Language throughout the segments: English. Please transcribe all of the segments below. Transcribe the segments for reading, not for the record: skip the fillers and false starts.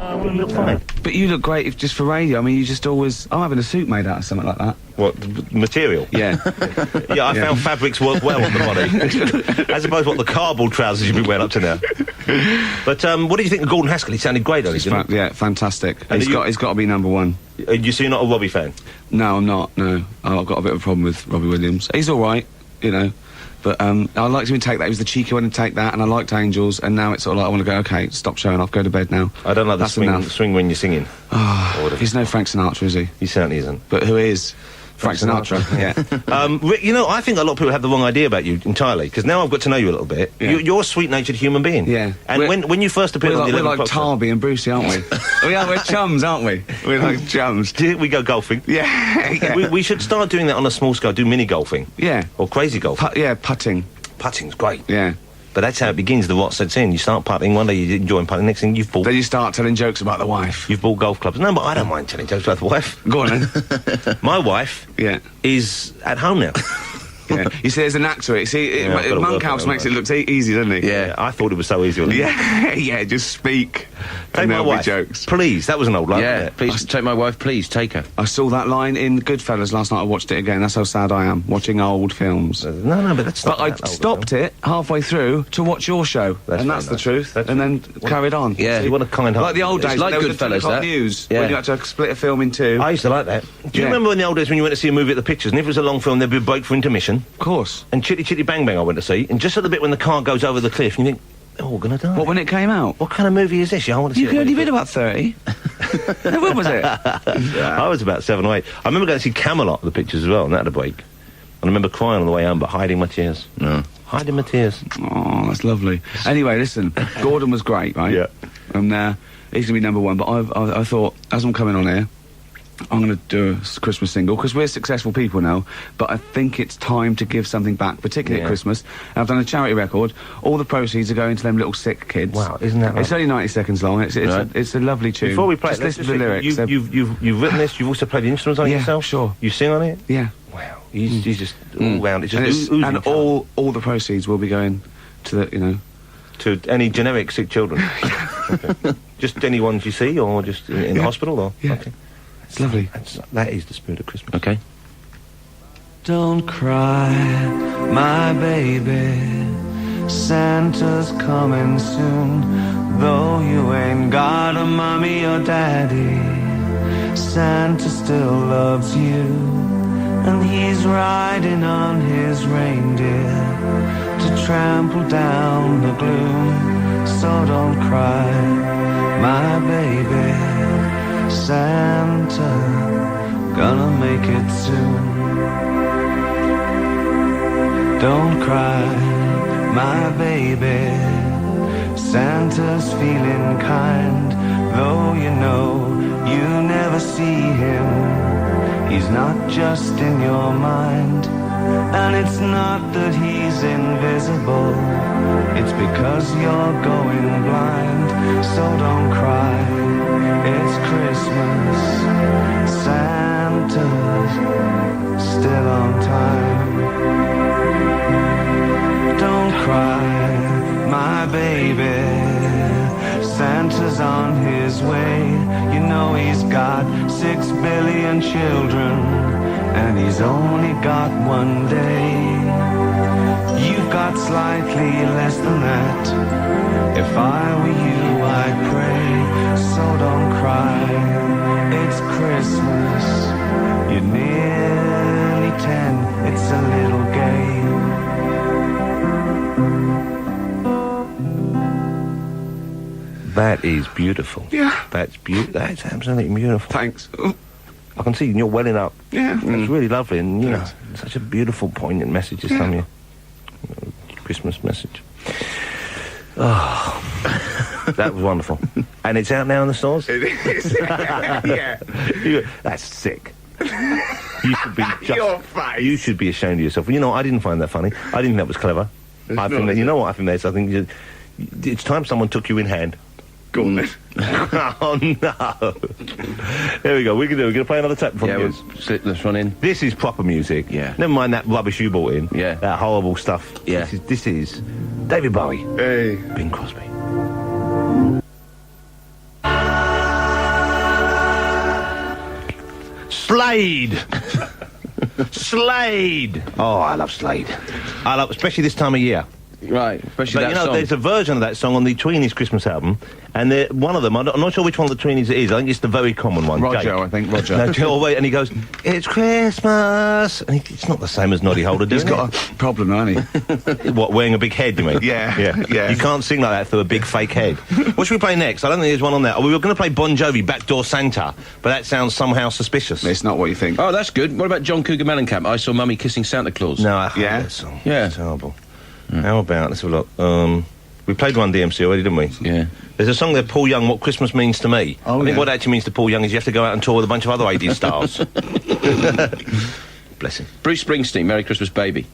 You look fine. But you look great just for radio. I mean, you just always... I'm having a suit made out of something like that. What, the material? Yeah. Yeah, I found fabrics work well on the body. As opposed to what the cardboard trousers you've been wearing up to now. But, what did you think of Gordon Haskell? He sounded great, didn't he? Yeah, fantastic. And He's got to be number one. So you're not a Robbie fan? No, I'm not, no. I've got a bit of a problem with Robbie Williams. He's all right, you know. But I liked him in Take That. He was the cheeky one in Take That, and I liked Angels, and now it's sort of like, I want to go, OK, stop showing off, go to bed now. I don't like the swing when you're singing. Oh, he's no Frank Sinatra, is he? He certainly isn't. But who is? Frank Sinatra, yeah. Rick, you know, I think a lot of people have the wrong idea about you entirely, because now I've got to know you a little bit. Yeah. You're a sweet-natured human being. Yeah. And when you first appeared on the 11 We're like Tarby and Brucey, aren't we? We're chums, aren't we? We're like chums. We go golfing. Yeah. We should start doing that on a small scale, do mini-golfing. Yeah. Or crazy golf. Putting. Putting's great. Yeah. But that's how it begins, the rot sets in. You start putting, one day you're enjoying putting, next thing you've bought... Then you start telling jokes about the wife. You've bought golf clubs. No, but I don't mind telling jokes about the wife. Go on, then. My wife is at home now. Yeah. You see, there's an knack to it. See, Monkhouse makes it look easy, doesn't he? Yeah, I thought it was so easy. Yeah, just speak. Take my wife. Jokes. Please, that was an old line. Yeah, please take my wife, please, take her. I saw that line in Goodfellas last night. I watched it again. That's how sad I am, watching old films. No, but that's not. But I stopped it halfway through to watch your show. That's the truth. And then carried on. Yeah, you want a kind heart. Like the old days, like Goodfellas, that. News, when you had to split a film in two. I used to like that. Do you remember in the old days when you went to see a movie at the Pictures, and if it was a long film, there'd be a break for intermission? Of course. And Chitty Chitty Bang Bang I went to see, and just at the bit when the car goes over the cliff, you think, oh, we're gonna die. What, when it came out? What kind of movie is this? I want to see You could only been about 30. When was it? I was about 7 or 8. I remember going to see Camelot at the Pictures as well, and that had a break. And I remember crying on the way home, but hiding my tears. No. Hiding my tears. Oh, that's lovely. Anyway, listen, Gordon was great, right? Yeah. And he's gonna be number one, but I thought, as I'm coming on here, I'm going to do a Christmas single, because we're successful people now, but I think it's time to give something back, particularly at Christmas. And I've done a charity record. All the proceeds are going to them little sick kids. Wow, isn't that It's only 90 seconds long. It's a lovely tune. Before we play just it, listen to the lyrics. You've written this, you've also played the instruments on it yourself? Sure. You sing on it? Yeah. Wow. He's just all round. It's just and all the proceeds will be going to the, you know... To any generic sick children? Okay. Just any ones you see, or just in the hospital, or? Yeah. Okay. It's lovely. That is the spirit of Christmas. Okay. Don't cry, my baby. Santa's coming soon. Though you ain't got a mommy or daddy, Santa still loves you. And he's riding on his reindeer to trample down the gloom. So don't cry, my baby. Santa, gonna make it soon. Don't cry, my baby. Santa's feeling kind, though you know you never see him. He's not just in your mind, and it's not that he's invisible. It's because you're going blind. So don't cry. It's Christmas, Santa's still on time. Don't cry, my baby, Santa's on his way. You know he's got 6 billion children, and he's only got 1 day. You've got slightly less than that. If I were you, I'd pray. So don't cry, it's Christmas. You're nearly 10, it's a little game. That is beautiful. Yeah. That's absolutely beautiful. Thanks. I can see you're welling up. Yeah. It's really lovely, and, you know, such a beautiful, poignant message this time of year. Christmas message. Oh, that was wonderful. And it's out now in the stores? It is. Yeah. That's sick. You should be Your face. You should be ashamed of yourself. You know, I didn't find that funny. I didn't think that was clever. I think that, you know what I think that is? I think it's time someone took you in hand. Go on then. Oh no. There we go. We're gonna play another tape from you. We'll slip this one in. This is proper music. Yeah. Never mind that rubbish you brought in. Yeah. That horrible stuff. Yeah. This is David Bowie. Hey. Bing Crosby. Slade. Slade. Oh, I love Slade. I love, especially this time of year. Right, especially But that you know, song. there's a version of that song on the Tweenies Christmas album, and one of them, I'm not sure which one of the Tweenies it is, I think it's the very common one, Roger, Jake. I think, Roger. No, Joe, wait, and he goes, "It's Christmas," and it's not the same as Noddy Holder, He's doing got a problem, hasn't he? What, wearing a big head, you mean? Yeah, yeah. yeah. You can't sing like that through a big fake head. What should we play next? I don't think there's one on there. Oh, we were going to play Bon Jovi, Backdoor Santa, but that sounds somehow suspicious. It's not what you think. Oh, that's good. What about John Cougar Mellencamp? I Saw Mummy Kissing Santa Claus. No, I hate Yeah? that song. Yeah. It's terrible. How about, let's have a look. We played one DMC already, didn't we? Yeah. There's a song there, Paul Young, What Christmas Means to Me. Oh, I think yeah. what it actually means to Paul Young is you have to go out and tour with a bunch of other 80s stars. Bless him. Bruce Springsteen, Merry Christmas Baby.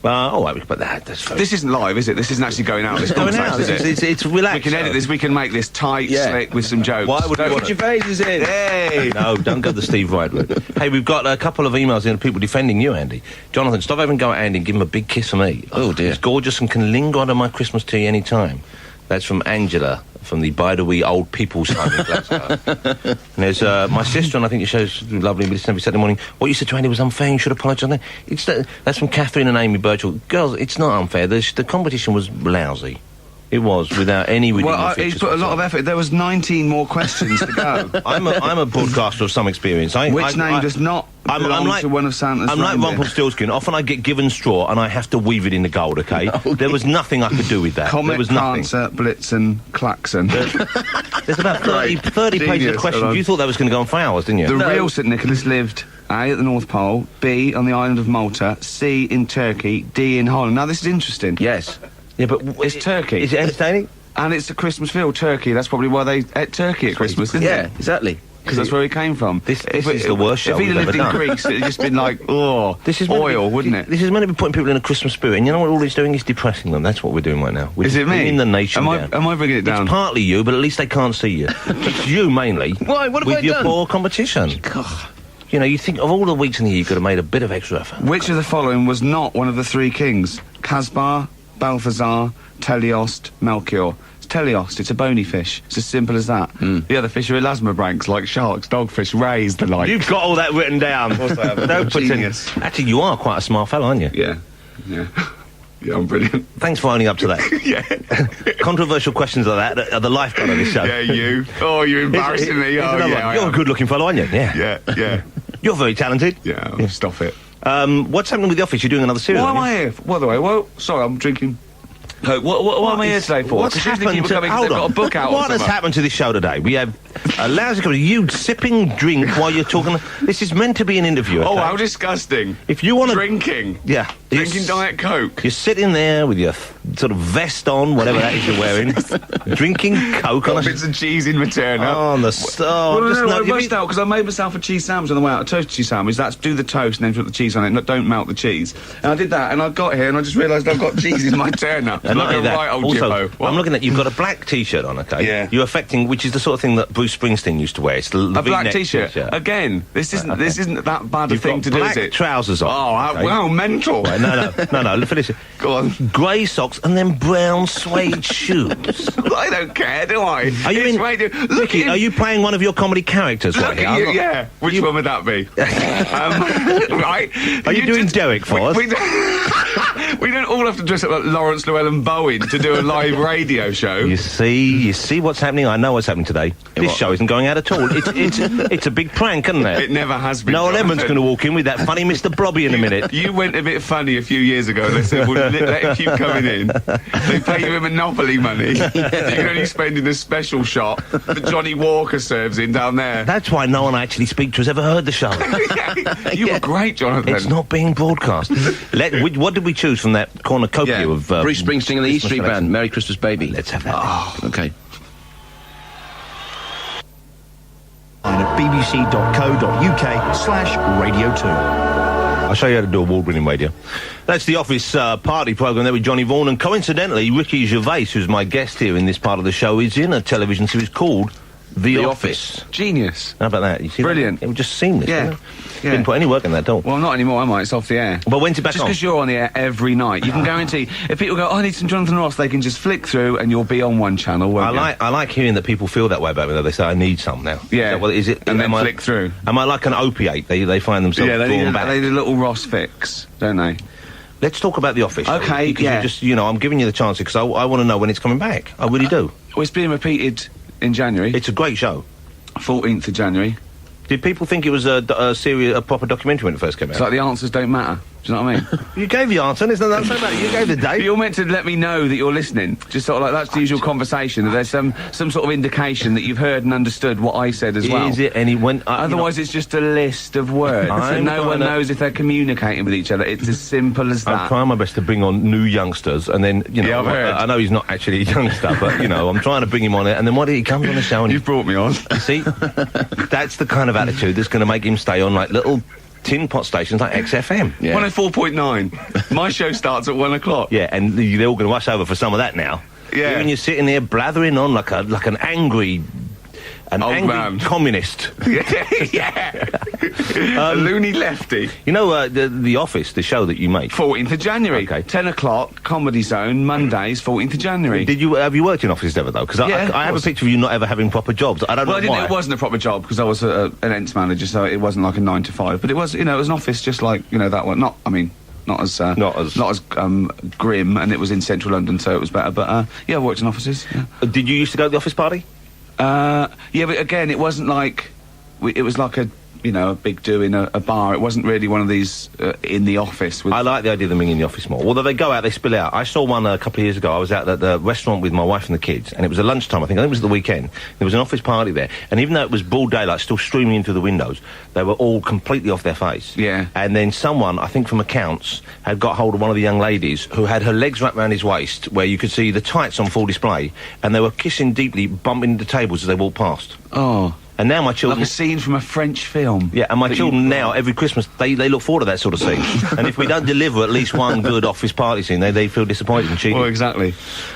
All right, but that's very... This isn't live, is it? This isn't actually going out. This going contact, out. is it? It's relaxed. We can edit this. We can make this tight, Yeah. slick, with some jokes. Why would we want Ricky Gervais is in. Hey! No, don't go the Steve Wright route. Hey, we've got a couple of emails in of people defending you, Andy. Jonathan, stop having a go at Andy and give him a big kiss for me. Oh, dear. He's gorgeous and can linger under my Christmas tree any time. That's from Angela, from the Bide-a-Wee Old People's Home in Glasgow. And there's my sister, and I think your show's lovely, we listen every Saturday morning. What you said to Andy was unfair, you should apologise. That's from Catherine and Amy Birchall. Girls, it's not unfair. The competition was lousy. It was, without any redeeming Well, he's features put a lot of whatsoever. effort. There was 19 more questions to go. I'm a broadcaster of some experience. Which name does not belong to one of Santa's I'm like reindeer? Rumpelstiltskin. Often I get given straw and I have to weave it in the gold, okay? There was nothing I could do with that. Comet, there was nothing. Prancer, Blitzen, Klaxon. There's about 30 pages of Genius, questions. hello. You thought that was going to go on for hours, didn't you? The real St Nicholas lived A, at the North Pole, B, on the island of Malta, C, in Turkey, D, in Holland. Now, this is interesting. Yes. Yeah, but... It's Turkey. Is it entertaining? And it's a Christmas field, Turkey. That's probably why they ate turkey at Christmas, didn't Yeah, they? exactly. Because that's where he came from. This is the worst show If he'd we've lived ever in done. Greece, it'd just been like, oh, This is meant to oil, be- wouldn't it? This is meant to be putting people in a Christmas spirit, and you know what all it's doing is depressing them. That's what we're doing right now. We're Is it me? bringing the nation down. Am I bringing it down? It's partly you, but at least they can't see you. It's you, mainly. Why? What have with I your done? poor competition. You know, you think of all the weeks in the year you could have made a bit of extra effort. Which of the following was not one of the three kings? Casbar, Balthazar, Teleost, Melchior. It's Teleost, it's a bony fish. It's as simple as that. The other fish are elasmobranchs, like sharks, dogfish, rays, the like. You've got all that written down. Of course I have. Don't pretend. Genius. Actually, you are quite a smart fellow, aren't you? Yeah. Yeah, I'm brilliant. Thanks for owning up to that. Yeah. Controversial questions like that are the lifeblood of this show. Yeah, you. Oh, you're embarrassing me. Here's Oh, another yeah. one. I You're a am. good-looking fellow, aren't you? Yeah. Yeah. You're very talented. Yeah, stop it. What's happening with the office? You're doing another series. Why am aren't you? I here? By the way, well, sorry, I'm drinking. Coke. What am I here today for? What's 'Cause usually happened people to... come in 'cause Hold they've on. got a book out or What has something. happened to this show today? We have a lousy... You sipping drink while you're talking... This is meant to be an interview, Oh, okay? how disgusting. If you want to... Drinking. Yeah. Drinking Diet Coke. You're sitting there with your sort of vest on, whatever that is you're wearing, drinking Coke on Got a... bits of cheese in return. On the... Well, just no, I you rushed out because I made myself a cheese sandwich on the way out. A toasted cheese sandwich. That's do the toast and then put the cheese on it. No, don't melt the cheese. And I did that, and I got here and I just realised I've got cheese in my turner. And not like a only that, right old also, jibbo. What? I'm looking at... You've got a black T-shirt on, okay? Yeah. You're affecting... Which is the sort of thing that Bruce Springsteen used to wear. It's the a black V-neck T-shirt. Again, this isn't that bad a You've thing got to do, black is it? trousers on. Oh, okay? wow, mental. Right, no, look, finish it. Go on. Grey socks and then brown suede shoes. I don't care, do I? Are you It's in... way too- Look Ricky, at are you playing one of your comedy characters right Look here? at I'm you, not- yeah. Which one would that be? Right? Are you doing Derek for us? We don't all have to dress up like Lawrence Llewellyn Bowen to do a live radio show. You see what's happening? I know what's happening today. This what? show isn't going out at all. It's a big prank, isn't it? It never has been. Noel Edmonds Jonathan. going to walk in with that funny Mr. Blobby in a minute. You went a bit funny a few years ago. They said, we'll let him keep coming in. They pay you a Monopoly money. You can only spend in a special shop that Johnny Walker serves in down there. That's why no one I actually speak to has ever heard the show. You were great, Jonathan. It's not being broadcast. What did we choose from that cornucopia Yeah. of... Bruce Springsteen and the E Christmas Street selection? Band, Merry Christmas Baby. Let's have that. Okay. At bbc.co.uk/Radio 2. I'll show you how to do award-winning radio. That's the Office party programme there with Johnny Vaughan, and coincidentally, Ricky Gervais, who's my guest here in this part of the show, is in a television series called The Office. Genius. How about that? You see Brilliant. That? It was just seamless. Yeah. Wasn't it? Yeah. Didn't put any work in that at all. Well, not anymore, am I? It's off the air. But when's it back Just on? because you're on the air every night, you can guarantee if people go, I need some Jonathan Ross, they can just flick through and you'll be on one channel, won't you? I like hearing that people feel that way about me. Though they say I need some now. Yeah. Well, is it? And then am I- flick through. Am I like an opiate? They find themselves Yeah, they drawn need, back. they need a little Ross fix, don't they? Let's talk about The Office. Okay, because yeah. you just, I'm giving you the chance because I want to know when it's coming back. I really do. Well, it's being repeated in January, It's a great show. 14th of January. Did people think it was a proper documentary when it first came out? It's like the answers don't matter. Do you know what I mean? You gave the answer, and it's not that so bad. You gave the date. You're meant to let me know that you're listening. Just sort of like, that's the usual conversation, that there's some sort of indication that you've heard and understood what I said as well. Is it any when? Otherwise, it's just a list of words, so I'm no one trying to- knows if they're communicating with each other. It's as simple as I'm that. trying my best to bring on new youngsters, and then Yeah, I've heard. I know he's not actually a youngster, but I'm trying to bring him on it. And then he comes on the show, and You've brought me on. you see, that's the kind of attitude that's going to make him stay on like little tin pot stations like XFM. Yeah. 104.9. My show starts at 1 o'clock. Yeah, and they're all going to rush over for some of that now. Yeah. When you're sitting there blathering on like an angry. An Old angry man. communist. Yeah. A loony lefty. You know, the Office, the show that you make. 14th of January. Okay. 10 o'clock, Comedy Zone, Mondays, 14th of January. Have you worked in offices ever though? Because Yeah, I have a of course. picture of you not ever having proper jobs. I don't Well, know why. it wasn't a proper job because I was an ents manager, so it wasn't like a 9 to 5. But it was, it was an office just like, that one. Not as grim, and it was in central London, so it was better. But yeah, I worked in offices. Yeah. Did you used to go to the office party? Yeah, but again, it wasn't like it was like a big do in a bar. It wasn't really one of these in the office. With I like the idea of them being in the office more. Although they go out, they spill out. I saw one a couple of years ago. I was out at the restaurant with my wife and the kids, and it was a lunchtime, I think it was at the weekend. There was an office party there, and even though it was broad daylight, still streaming in through the windows, they were all completely off their face. Yeah. And then someone, I think from accounts, had got hold of one of the young ladies who had her legs wrapped around his waist, where you could see the tights on full display, and they were kissing deeply, bumping into tables as they walked past. oh, And now my like children... a scene from a French film. Yeah, and my that children you- now, every Christmas, they look forward to that sort of scene. And if we don't deliver at least one good office party scene, they feel disappointed and cheated. Well, exactly.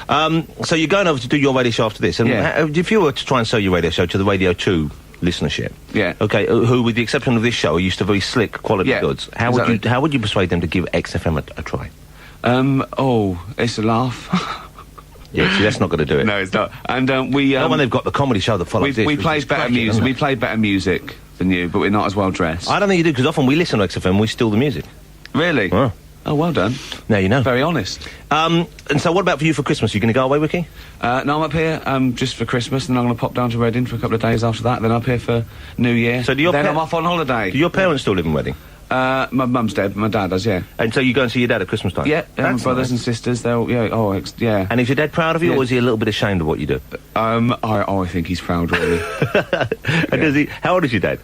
So you're going over to do your radio show after this. And Yeah. if you were to try and sell your radio show to the Radio 2 listenership, Yeah. okay, who, with the exception of this show, are used to very slick quality Yeah, goods, how exactly. would you persuade them to give XFM a try? It's a laugh. Yeah, see, that's not going to do it. No, it's not. And we Not when they've got the comedy show that follows this. we which play is better cracking, music. isn't We it? play better music than you, but we're not as well dressed. I don't think you do, because often we listen to XFM, we steal the music. Really? Oh. Oh, well done. Now you know. Very honest. And so what about for you for Christmas? You going to go away, Ricky? No, I'm up here just for Christmas, and I'm going to pop down to Reading for a couple of days after that. Then up here for New Year. So do your then pa- I'm off on holiday. Do your parents still live in Reading? My mum's dead, but my dad does. Yeah. And so you go and see your dad at Christmas time? Yeah. My That's brothers nice. and sisters. They'll. Yeah. Oh. Yeah. And is your dad proud of you, Yeah. or is he a little bit ashamed of what you do? I think he's proud, really. And does he? How old is your dad?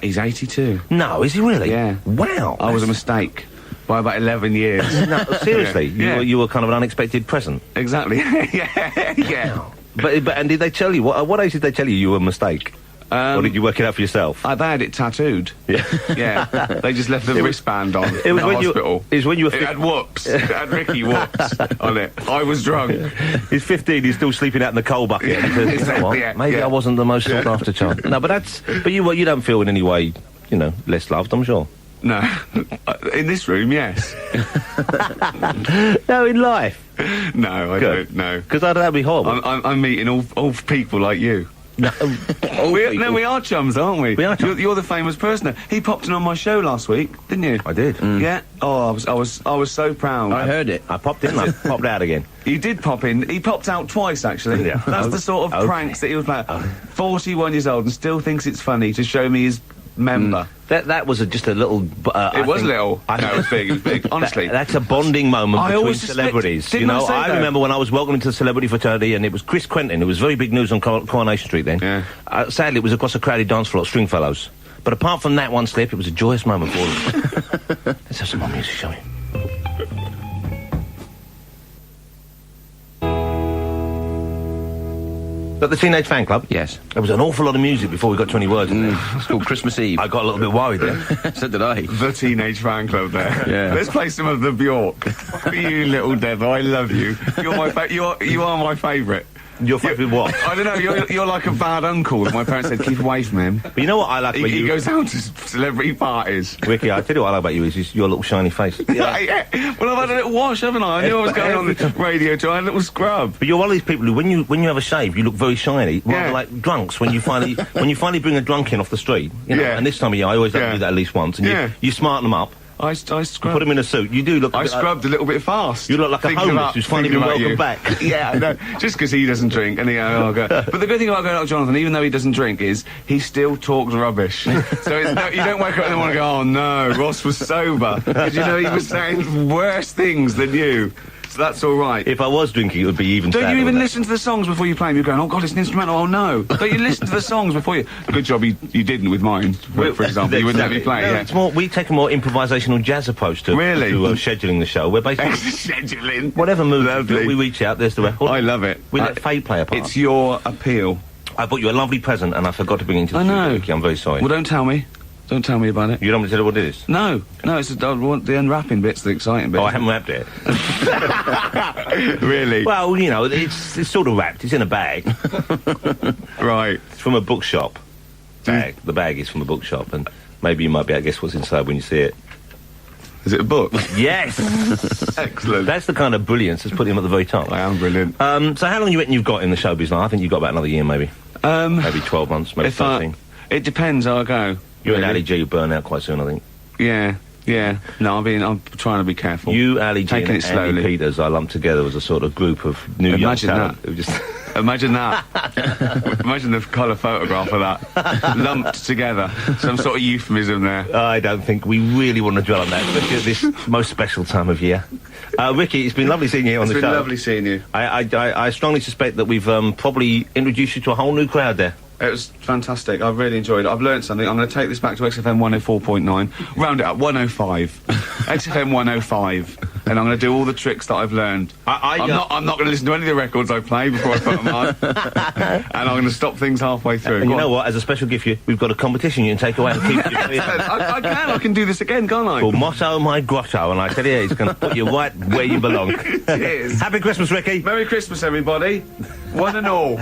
He's 82. No, is he really? Yeah. Wow. I was a mistake by about 11 years. No, seriously, Yeah. you were kind of an unexpected present. Exactly. yeah. But and did they tell you what age did they tell you were a mistake? Or did you work it out for yourself? They had it tattooed. Yeah. Yeah. They just left the wristband on It in was the when hospital. it was when you were It had whoops. It had Ricky whoops on it. I was drunk. He's 15. He's still sleeping out in the coal bucket. Yeah, He says, exactly, "You know what? yeah, Maybe yeah. I wasn't the most sought after child." No, but you don't feel in any way, less loved. I'm sure. No. In this room, yes. No, in life. No, I Good. don't. No. Because that'd be horrible. I'm meeting all people like you. No, We are chums, aren't we? We are chums. You're the famous person. He popped in on my show last week, didn't you? I did. Yeah. Oh, I was so proud. I heard it. I popped in, I popped out again. He did pop in. He popped out twice, actually. Yeah. That's the sort of Okay. pranks that he was playing. 41 years old and still thinks it's funny to show me his member. That was just a little. It was little. No, it was big. It was big. Honestly. That's a bonding moment I between always suspect- celebrities. didn't I say I that? remember when I was welcomed into the celebrity fraternity, and it was Chris Quentin. It was very big news on Coronation Street then. Yeah. Sadly, it was across a crowded dance floor at Stringfellows. But apart from that one slip, it was a joyous moment for all. Let's have some more music, shall we? At the Teenage Fan Club? Yes. There was an awful lot of music before we got to any words in there. It's called Christmas Eve. I got a little bit worried there. So did I. The Teenage Fan Club there. Yeah. Let's play some of the Bjork. You little devil, I love you. You're my you are my favourite. Your favourite what? I don't know, you're like a bad uncle that my parents said keep away from him. But you know what I like about He you? goes out to celebrity parties. Ricky, I tell you what I like about you is your little shiny face. Yeah. Well, I've had a little wash, haven't I? I knew I was going on the radio too. I had a little scrub. But you're one of these people who, when you have a shave, you look very shiny, rather Yeah. like drunks when you finally bring a drunk in off the street. You know, Yeah. and this time of year, I always like to Yeah. do that at least once. And Yeah. you smarten them up, I put scrubbed. them in a suit. You do look. a I bit like- scrubbed a little bit fast. You look like a Thinking homeless about- who's finally been thinking about welcomed you. back. Yeah, I know. Just because he doesn't drink, and oh, God. But the good thing about going out with Jonathan, even though he doesn't drink, is he still talks rubbish. So you don't wake up in the morning and go, oh no, Ross was sober. Because you know he was saying worse things than you. So that's all right. If I was drinking, it would be even. Don't sadder, you even wouldn't it? listen to the songs before you play them? You're going, oh God, it's an instrumental, oh no. Don't you listen to the songs before you... Good job you didn't with mine, for example. You wouldn't let me play, No, yeah. it's more. We take a more improvisational jazz approach to Really? scheduling the show. We're basically Scheduling. whatever mood Lovely. we reach out. There's the record. I love it. We let fate play a part. It's your appeal. I bought you a lovely present and I forgot to bring it into the I studio, know. Ricky. I'm very sorry. Well, don't tell me. Don't tell me about it. You don't want me to tell you what it is? No, it's I want the unwrapping bit's the exciting bit. Oh, I haven't wrapped it. Really? Well, you know, it's sort of wrapped. It's in a bag. Right. It's from a bookshop. Bag. The bag is from a bookshop, and maybe you might be able to guess what's inside when you see it. Is it a book? Yes! Excellent. That's the kind of brilliance that's put him at the very top. I am brilliant. So how long you reckon you've got in the showbiz now? I think you've got about another year, maybe. Maybe 12 months, maybe 13. It depends how I go. You and really. Ali G will burn out quite soon, I think. Yeah. No, I'm trying to be careful. You, Ali G, Taking and it slowly. Andy Peters, I lumped together as a sort of group of new young Imagine talent that. who just... Imagine that. Imagine the colour photograph of that. Lumped together. Some sort of euphemism there. I don't think we really want to dwell on that, especially at this most special time of year. Ricky, it's been lovely seeing you here on It's the been show. lovely seeing you. I strongly suspect that we've probably introduced you to a whole new crowd there. It was fantastic. I've really enjoyed it. I've learned something. I'm going to take this back to XFM 104.9. Round it up, 105. XFM 105. And I'm going to do all the tricks that I've learned. I'm not going to listen to any of the records I play before I put them on. And I'm going to stop things halfway through. And Go you know on. what? As a special gift for you, we've got a competition you can take away and keep you. I can do this again, can't I? Called Motto My Grotto, and I tell you, it's going to put you right where you belong. Cheers. Happy Christmas, Ricky. Merry Christmas, everybody. One and all.